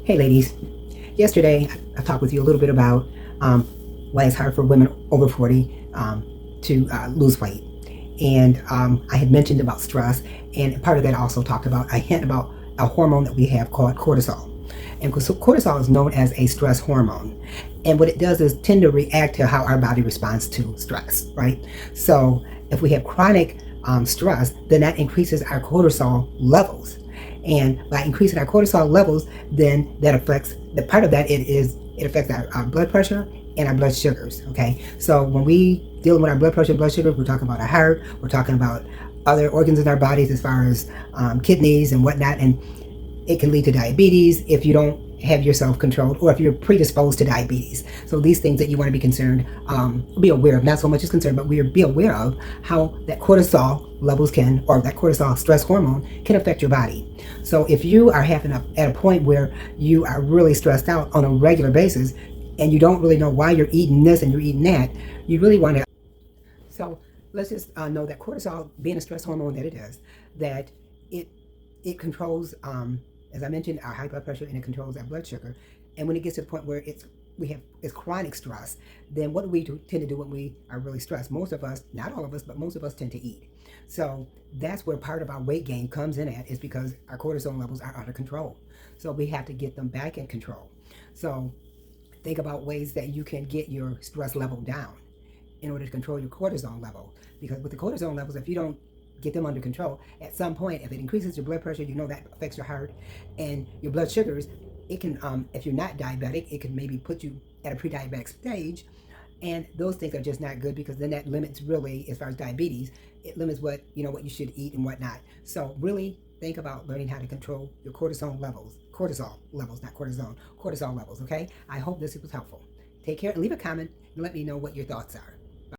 Hey ladies, yesterday I talked with you a little bit about why it's hard for women over 40 to lose weight. And I had mentioned about stress, and part of that also talked about a hint about a hormone that we have called cortisol. And cortisol is known as a stress hormone. And what it does is tend to react to how our body responds to stress, right? So if we have chronic stress, then that increases our cortisol levels. And by increasing our cortisol levels, then that affects the part of that it affects our blood pressure and our blood sugars. Okay, so when we dealing with our blood pressure and blood sugar, we're talking about our heart, we're talking about other organs in our bodies as far as kidneys and whatnot, and it can lead to diabetes if you don't have yourself controlled, or if you're predisposed to diabetes. So these things that you want to be concerned, be aware of, not so much as concerned, but be aware of how that cortisol levels can, or that cortisol stress hormone can affect your body. So if you are having at a point where you are really stressed out on a regular basis, and you don't really know why you're eating this and you're eating that, you really want to. So let's just know that cortisol, being a stress hormone that it is, that it it controls, as I mentioned, our high blood pressure, and it controls our blood sugar. And when it gets to the point where it's chronic stress, then what do we tend to do when we are really stressed? Most of us, not all of us, but most of us tend to eat. So that's where part of our weight gain comes in at, is because our cortisol levels are out of control. So we have to get them back in control. So think about ways that you can get your stress level down in order to control your cortisol level. Because with the cortisol levels, if you don't get them under control, at some point, if it increases your blood pressure, you know that affects your heart and your blood sugars. It can, if you're not diabetic, it can maybe put you at a pre-diabetic stage, and those things are just not good, because then that limits, really, as far as diabetes, it limits what you should eat and whatnot. So really think about learning how to control your cortisol levels, not cortisone, cortisol levels. Okay, I hope this was helpful. Take care and leave a comment and let me know what your thoughts are.